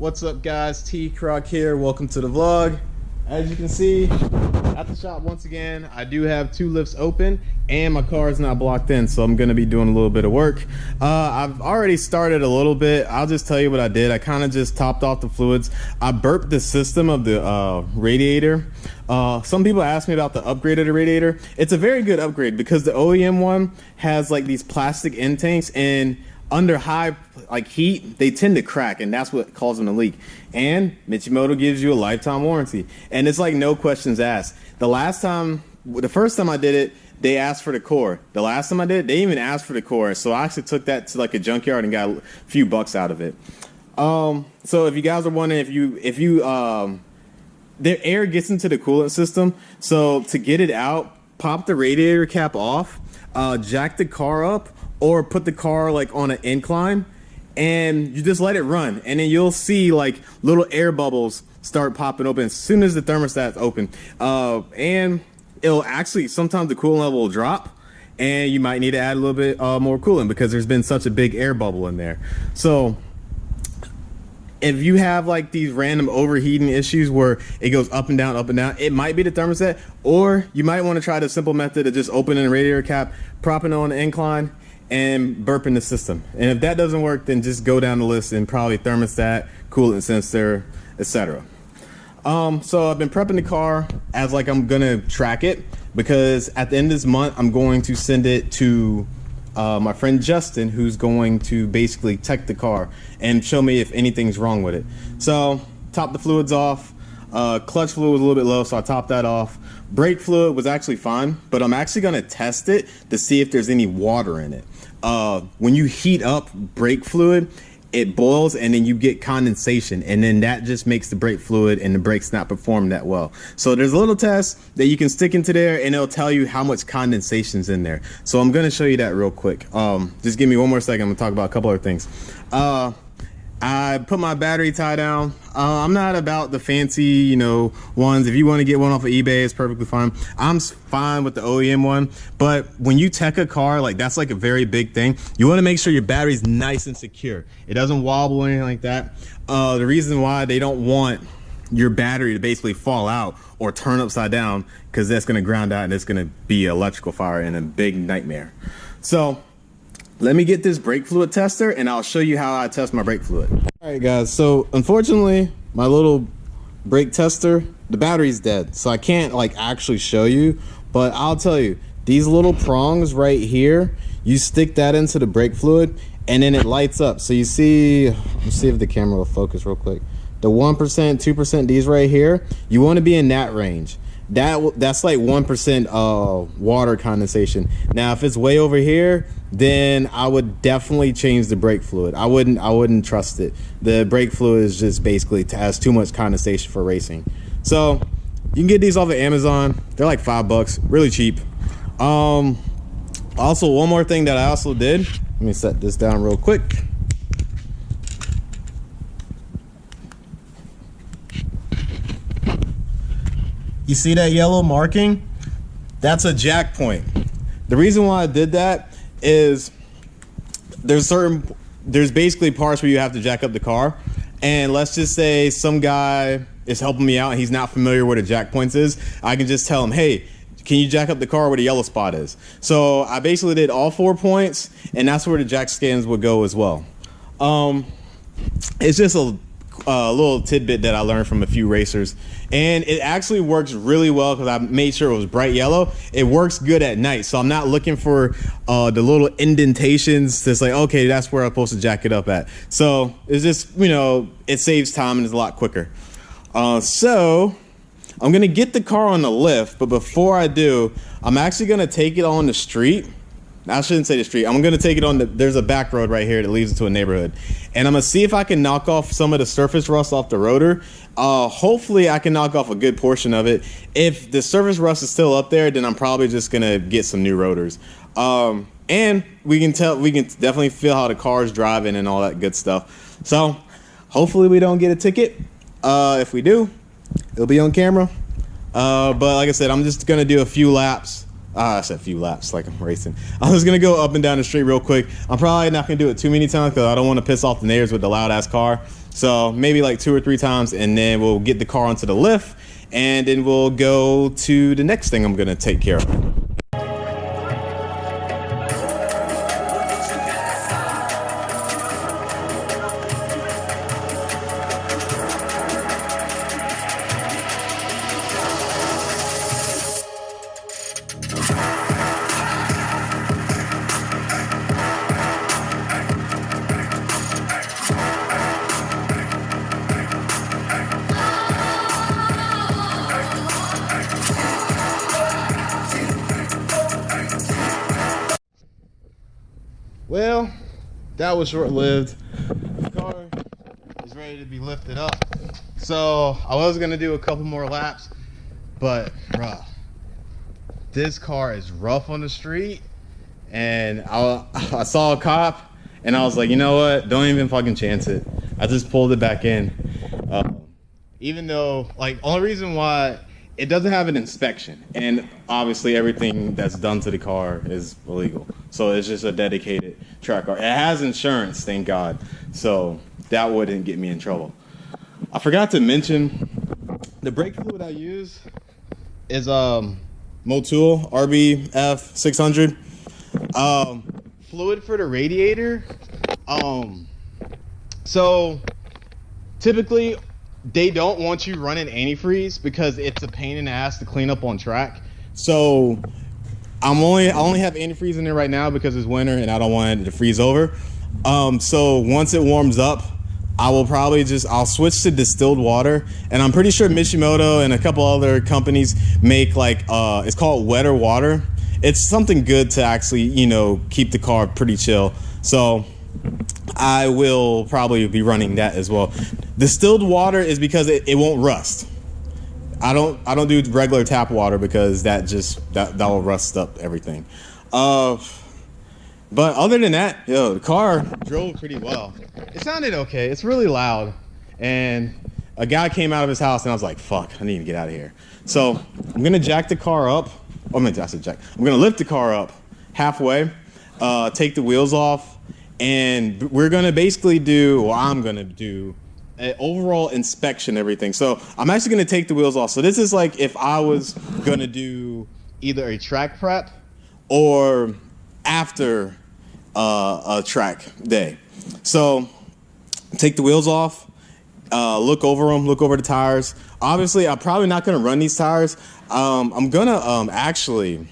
What's up guys, T-Croc here, welcome to the vlog. As you can see, at the shop once again, I do have two lifts open and my car is not blocked in, so I'm gonna be doing a little bit of work. I've already started a little bit. I'll just tell you what I did. I kind of just topped off the fluids. I burped the system of the radiator. Some people ask me about the upgrade of the radiator. It's a very good upgrade because the OEM one has like these plastic end tanks, and under high heat they tend to crack, and that's what causes them to leak. And Michimoto gives you a lifetime warranty, and it's like no questions asked. The first time I did it, they asked for the core. The last time I did it, they even asked for the core, so I actually took that to like a junkyard and got a few bucks out of it. So if you guys are wondering, the air gets into the coolant system, so to get it out, pop the radiator cap off, jack the car up, or put the car like on an incline, and you just let it run, and then you'll see like little air bubbles start popping open as soon as the thermostat's open. And it'll actually, sometimes the coolant level will drop, and you might need to add a little bit more coolant because there's been such a big air bubble in there. So if you have like these random overheating issues where it goes up and down, it might be the thermostat, or you might want to try the simple method of just opening the radiator cap, propping it on the incline, and burping the system. And if that doesn't work, then just go down the list and probably thermostat, coolant sensor, etc. So I've been prepping the car as like I'm gonna track it, because at the end of this month I'm going to send it to my friend Justin, who's going to basically check the car and show me if anything's wrong with it. So top the fluids off. Clutch fluid was a little bit low, so I topped that off. Brake fluid was actually fine, but I'm actually gonna test it to see if there's any water in it. When you heat up brake fluid, it boils and then you get condensation, and then that just makes the brake fluid and the brakes not perform that well. So there's a little test that you can stick into there, and it'll tell you how much condensation's in there. So I'm gonna show you that real quick. Just give me one more second. I'm gonna talk about a couple other things. I put my battery tie down. I'm not about the fancy, ones. If you want to get one off of eBay, it's perfectly fine. I'm fine with the OEM one. But when you tech a car, like that's like a very big thing. You want to make sure your battery's nice and secure. It doesn't wobble or anything like that. The reason why they don't want your battery to basically fall out or turn upside down, because that's going to ground out and it's going to be an electrical fire and a big nightmare. So let me get this brake fluid tester and I'll show you how I test my brake fluid. All right guys, so unfortunately my little brake tester, the battery's dead, so I can't like actually show you, but I'll tell you, these little prongs right here, you stick that into the brake fluid and then it lights up. So you see, let's see if the camera will focus real quick. The 1%, 2%, these right here, you want to be in that range. That's like 1% water condensation. Now if it's way over here, then I would definitely change the brake fluid. I wouldn't trust it. The brake fluid is just basically has too much condensation for racing. So you can get these off of Amazon. They're like $5, really cheap. Also, one more thing that I also did, let me set this down real quick. You see that yellow marking? That's a jack point. The reason why I did that is there's basically parts where you have to jack up the car, and let's just say some guy is helping me out and he's not familiar where the jack points is. I can just tell him, hey, can you jack up the car where the yellow spot is? So I basically did all 4 points, and that's where the jack scans would go as well. It's just a little tidbit that I learned from a few racers, and it actually works really well because I made sure it was bright yellow. It works good at night, so I'm not looking for the little indentations to say, okay, that's where I'm supposed to jack it up at. So it's just, it saves time and it's a lot quicker. So I'm gonna get the car on the lift, but before I do, I'm actually gonna take it on the street. I shouldn't say the street. I'm gonna take it on there's a back road right here that leads into a neighborhood, and I'm gonna see if I can knock off some of the surface rust off the rotor. Hopefully I can knock off a good portion of it. If the surface rust is still up there, then I'm probably just gonna get some new rotors. And we can definitely feel how the car's driving and all that good stuff. So hopefully we don't get a ticket. If we do, it'll be on camera. But like I said, I'm just gonna do a few laps. I said a few laps like I'm racing. I'm just gonna go up and down the street real quick. I'm probably not gonna do it too many times because I don't want to piss off the neighbors with the loud ass car. So maybe like 2 or 3 times, and then we'll get the car onto the lift, and then we'll go to the next thing I'm gonna take care of. Well, that was short-lived. The car is ready to be lifted up. So I was gonna do a couple more laps, but bruh, this car is rough on the street. And I saw a cop, and I was like, you know what? Don't even fucking chance it. I just pulled it back in. Even though, like, only reason why it doesn't have an inspection, and obviously everything that's done to the car is illegal. So it's just a dedicated track car. It has insurance, thank God. So that wouldn't get me in trouble. I forgot to mention the brake fluid I use is Motul RBF 600. Fluid for the radiator. So typically they don't want you running antifreeze because it's a pain in the ass to clean up on track. So I only have antifreeze in there right now because it's winter and I don't want it to freeze over. So once it warms up, I'll switch to distilled water, and I'm pretty sure Mishimoto and a couple other companies make like it's called wetter water. It's something good to actually, you know, keep the car pretty chill. So I will probably be running that as well. Distilled water is because it won't rust. I don't do regular tap water because that will rust up everything. But other than that, the car drove pretty well. It sounded okay. It's really loud. And a guy came out of his house and I was like, fuck, I need to get out of here. So I'm gonna jack the car up. I'm gonna lift the car up halfway, take the wheels off, and we're gonna basically I'm gonna do an overall inspection, everything. So I'm actually gonna take the wheels off. So this is like if I was gonna do either a track prep or after a track day. So take the wheels off, look over them, look over the tires. Obviously, I'm probably not gonna run these tires. I'm gonna actually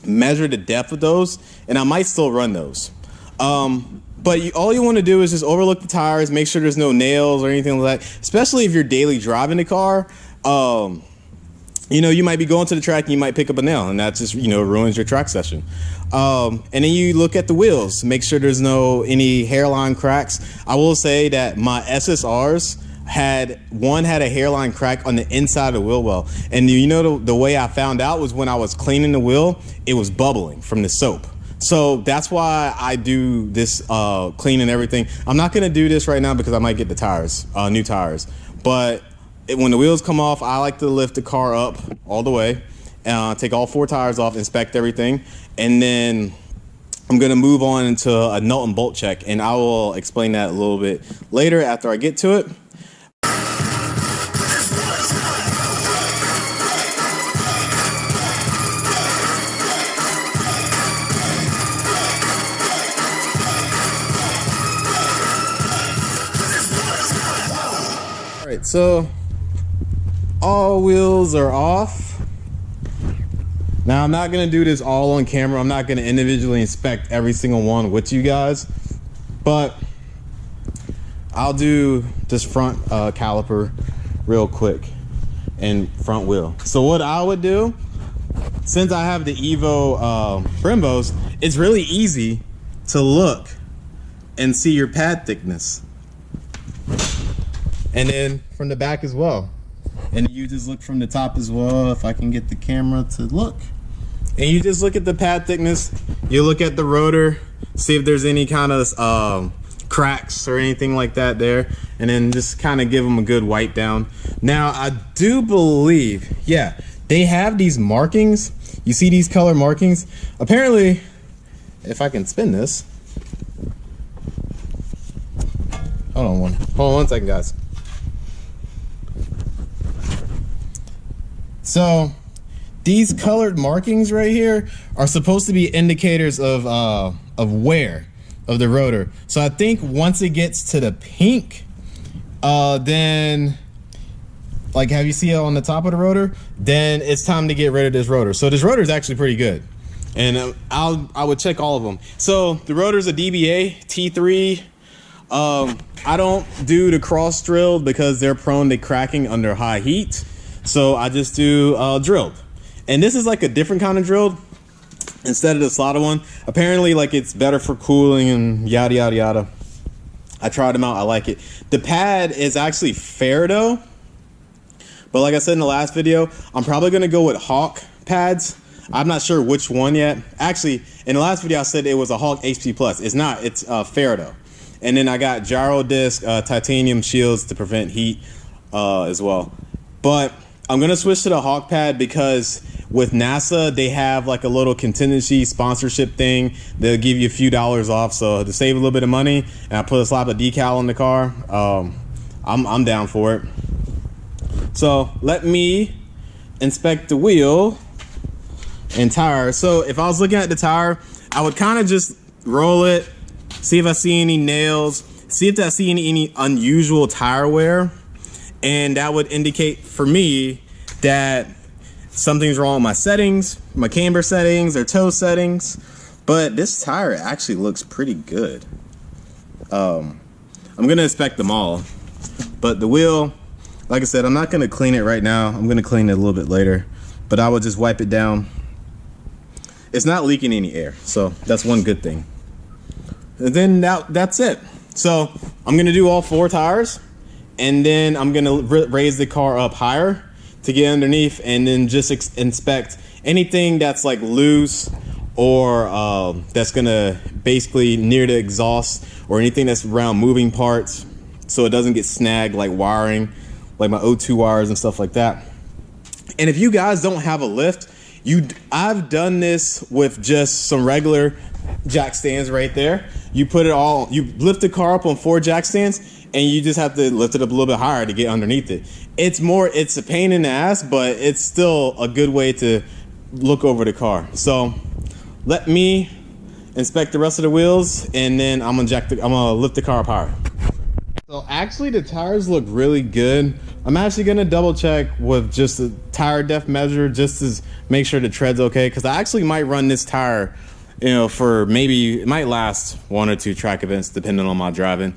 measure the depth of those, and I might still run those. But all you want to do is just overlook the tires, make sure there's no nails or anything like that, especially if you're daily driving the car. You know, you might be going to the track and you might pick up a nail, and that just, you know, ruins your track session. And then you look at the wheels, make sure there's any hairline cracks. I will say that my SSRs had a hairline crack on the inside of the wheel well. And you know, the way I found out was when I was cleaning the wheel, it was bubbling from the soap. So that's why I do this clean and everything. I'm not gonna do this right now because I might get the tires, new tires. But when the wheels come off, I like to lift the car up all the way, take all 4 tires off, inspect everything, and then I'm gonna move on into a nut and bolt check, and I will explain that a little bit later after I get to it. Alright, so all wheels are off. Now I'm not gonna do this all on camera. I'm not gonna individually inspect every single one with you guys, but I'll do this front caliper real quick and front wheel. So what I would do, since I have the Evo Brembos, it's really easy to look and see your pad thickness. And then from the back as well. And you just look from the top as well, if I can get the camera to look. And you just look at the pad thickness, you look at the rotor, see if there's any kind of cracks or anything like that there, and then just kind of give them a good wipe down. Now I do believe, yeah, they have these markings. You see these color markings? Apparently, if I can spin this, Hold on one second, guys. So these colored markings right here are supposed to be indicators of wear of the rotor. So I think once it gets to the pink, then like have you see it on the top of the rotor, then it's time to get rid of this rotor. So this rotor is actually pretty good, and I would check all of them. So the rotor's a DBA T3. I don't do the cross drilled because they're prone to cracking under high heat. So I just do drilled. And this is like a different kind of drilled instead of the slotted one. Apparently like it's better for cooling and yada yada yada. I tried them out, I like it. The pad is actually Faraday, but like I said in the last video, I'm probably gonna go with Hawk pads. I'm not sure which one yet. Actually, in the last video I said it was a Hawk HP Plus. It's not, it's Faraday. And then I got gyro disc titanium shields to prevent heat as well. But I'm gonna switch to the Hawk pad because with NASA they have like a little contingency sponsorship thing. They'll give you a few dollars off, so to save a little bit of money and I put a slap of decal on the car, I'm down for it. So let me inspect the wheel and tire. So if I was looking at the tire, I would kind of just roll it, see if I see any nails, see if I see any unusual tire wear. And that would indicate for me that something's wrong with my settings, my camber settings or toe settings. But this tire actually looks pretty good. I'm gonna inspect them all. But the wheel, like I said, I'm not gonna clean it right now. I'm gonna clean it a little bit later. But I would just wipe it down. It's not leaking any air, so that's one good thing. And then that's it. So I'm gonna do all 4 tires. And then I'm gonna raise the car up higher to get underneath, and then just inspect anything that's like loose or that's gonna basically near the exhaust, or anything that's around moving parts so it doesn't get snagged, like wiring, like my O2 wires and stuff like that. And if you guys don't have a lift, I've done this with just some regular jack stands right there. You put it all, you lift the car up on 4 jack stands, and you just have to lift it up a little bit higher to get underneath it. It's a pain in the ass, but it's still a good way to look over the car. So let me inspect the rest of the wheels, and then I'm gonna lift the car up higher. So actually the tires look really good. I'm actually gonna double check with just a tire depth measure just to make sure the tread's okay, because I actually might run this tire, you know, for maybe, it might last 1 or 2 track events depending on my driving.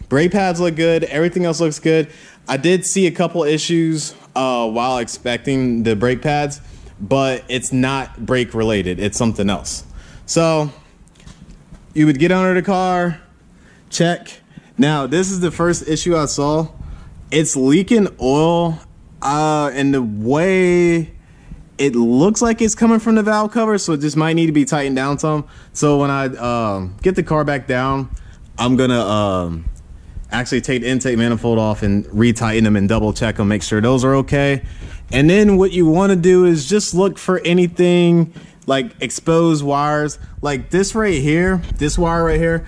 Brake pads look good, everything else looks good. I did see a couple issues while inspecting the brake pads, but it's not brake related, it's something else. So you would get under the car, check. Now this is the first issue I saw. It's leaking oil, and the way it looks like it's coming from the valve cover, so it just might need to be tightened down some. So when I get the car back down, I'm gonna actually take the intake manifold off and retighten them and double check them, make sure those are okay. And then what you want to do is just look for anything like exposed wires, like this right here, this wire right here.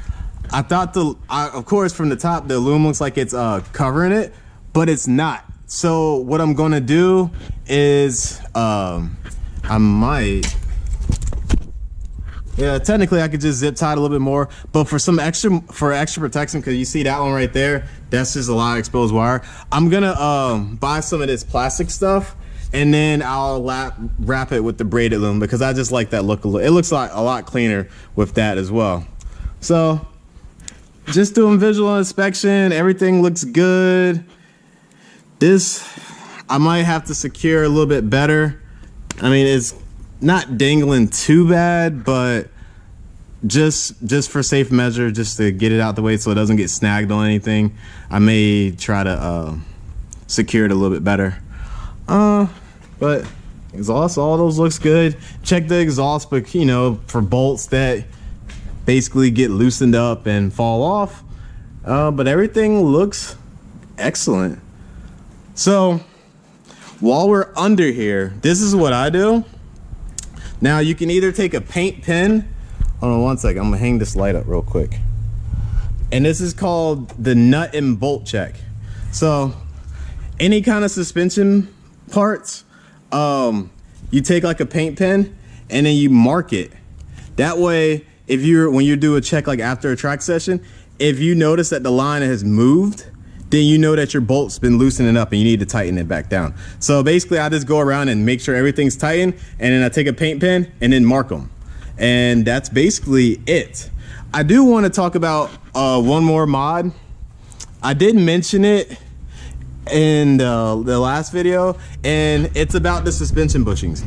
I thought of course from the top the aluminum looks like it's covering it, but it's not. So what I'm gonna do is I might, yeah, technically I could just zip tie it a little bit more, but for extra protection, because you see that one right there, that's just a lot of exposed wire. I'm gonna buy some of this plastic stuff, and then I'll wrap it with the braided aluminum, because I just like that look. It looks like a lot cleaner with that as well. So just doing visual inspection, everything looks good. This I might have to secure a little bit better. I mean, it's not dangling too bad, but just for safe measure, just to get it out the way so it doesn't get snagged on anything, I may try to secure it a little bit better. But exhaust, all those looks good. Check the exhaust, but you know, for bolts that basically get loosened up and fall off. But everything looks excellent. So while we're under here, this is what I do. Now you can either take a paint pen. Hold on one second, I'm gonna hang this light up real quick. and this is called the nut and bolt check. So any kind of suspension parts, you take like a paint pen and then you mark it. That way, if when you do a check like after a track session, if you notice that the line has moved, then you know that your bolt's been loosening up and you need to tighten it back down. So basically I just go around and make sure everything's tightened, and then I take a paint pen and then mark them. And that's basically it. I do want to talk about one more mod. I did mention it in the last video, and it's about the suspension bushings.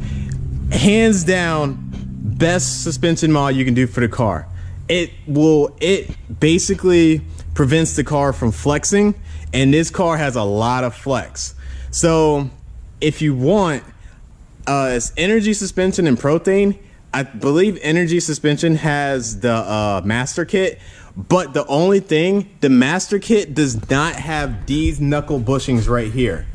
Hands down, best suspension mod you can do for the car. It basically prevents the car from flexing, and this car has a lot of flex. So if you want, it's Energy Suspension and Protein. I believe Energy Suspension has the master kit, but the only thing, the master kit does not have these knuckle bushings right here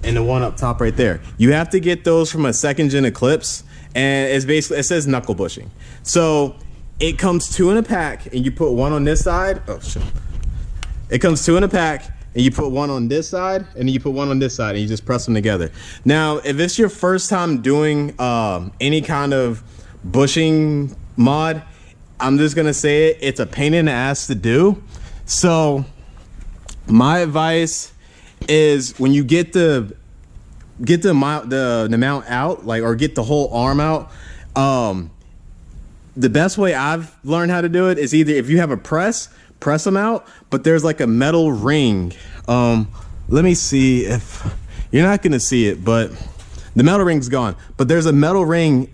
and the one up top right there. You have to get those from a second gen Eclipse, and it's basically, it says knuckle bushing. So it comes 2 in a pack, and you put one on this side. Oh shit. It comes 2 in a pack, and you put one on this side, and then you put one on this side, and you just press them together. Now, if it's your first time doing any kind of bushing mod, I'm just gonna say it, it's a pain in the ass to do. So my advice is, when you get the mount out, like, or get the whole arm out, the best way I've learned how to do it is either, if you have a press them out, but there's like a metal ring. Let me see if you're not gonna see it, but the metal ring's gone, but there's a metal ring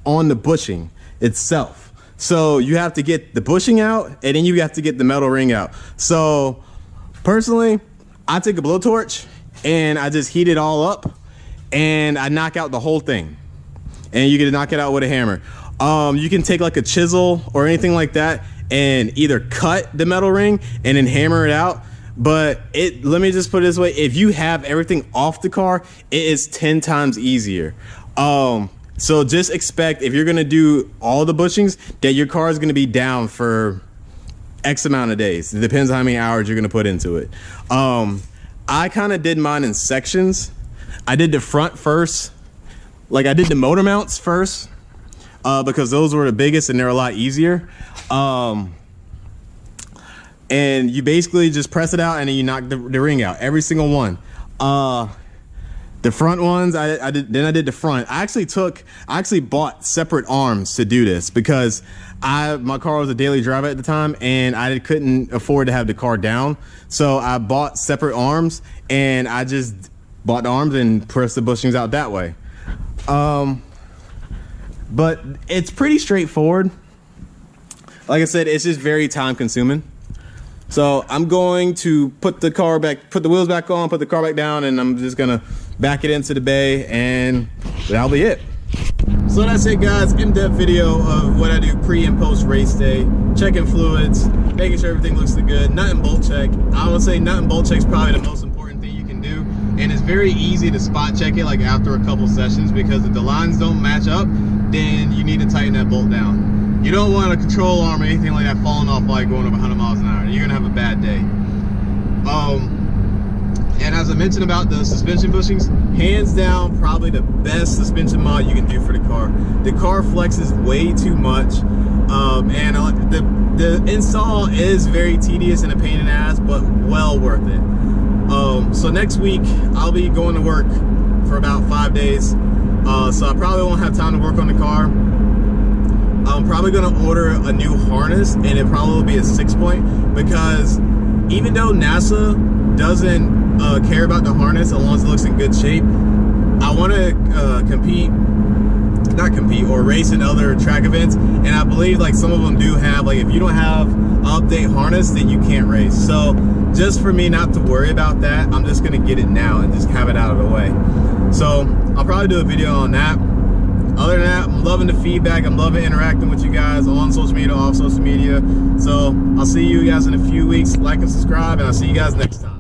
on the bushing itself. So you have to get the bushing out, and then you have to get the metal ring out. So personally, I take a blowtorch and I just heat it all up, and I knock out the whole thing. And you can knock it out with a hammer. You can take like a chisel or anything like that and either cut the metal ring and then hammer it out. But let me just put it this way, if you have everything off the car, it is 10 times easier. So just expect, if you're gonna do all the bushings, that your car is gonna be down for X amount of days. It depends on how many hours you're gonna put into it. I kind of did mine in sections. I did the front first. Like, I did the motor mounts first, because those were the biggest and they're a lot easier. And you basically just press it out and then you knock the ring out, every single one. The front ones, I did the front. I actually bought separate arms to do this, because my car was a daily driver at the time and I couldn't afford to have the car down. So I bought separate arms, and I just bought the arms and pressed the bushings out that way. But it's pretty straightforward. Like I said, it's just very time consuming. So I'm going to put the wheels back on, put the car back down, and I'm just gonna back it into the bay, and that'll be it. So that's it, guys. In-depth video of what I do pre and post race day, checking fluids, making sure everything looks good. Nut and bolt check. I would say nut and bolt check is probably the most important thing you can do, and it's very easy to spot check it like after a couple sessions, because if the lines don't match up, then you need to tighten that bolt down. You don't want a control arm or anything like that falling off while going over 100 miles an hour. You're gonna have a bad day. And as I mentioned about the suspension bushings, hands down, probably the best suspension mod you can do for the car. The car flexes way too much, and the install is very tedious and a pain in the ass, but well worth it. So next week I'll be going to work for about 5 days, so I probably won't have time to work on the car. I'm probably gonna order a new harness, and it probably will be a 6-point, because even though NASA doesn't care about the harness as long as it looks in good shape, I want to race in other track events, and I believe like some of them do have, like, if you don't have an update harness, then you can't race. So just for me not to worry about that, I'm just gonna get it now and just have it out of the way. So I'll probably do a video on that. Other than that, I'm loving the feedback. I'm loving interacting with you guys on social media, off social media. So I'll see you guys in a few weeks. Like and subscribe, and I'll see you guys next time.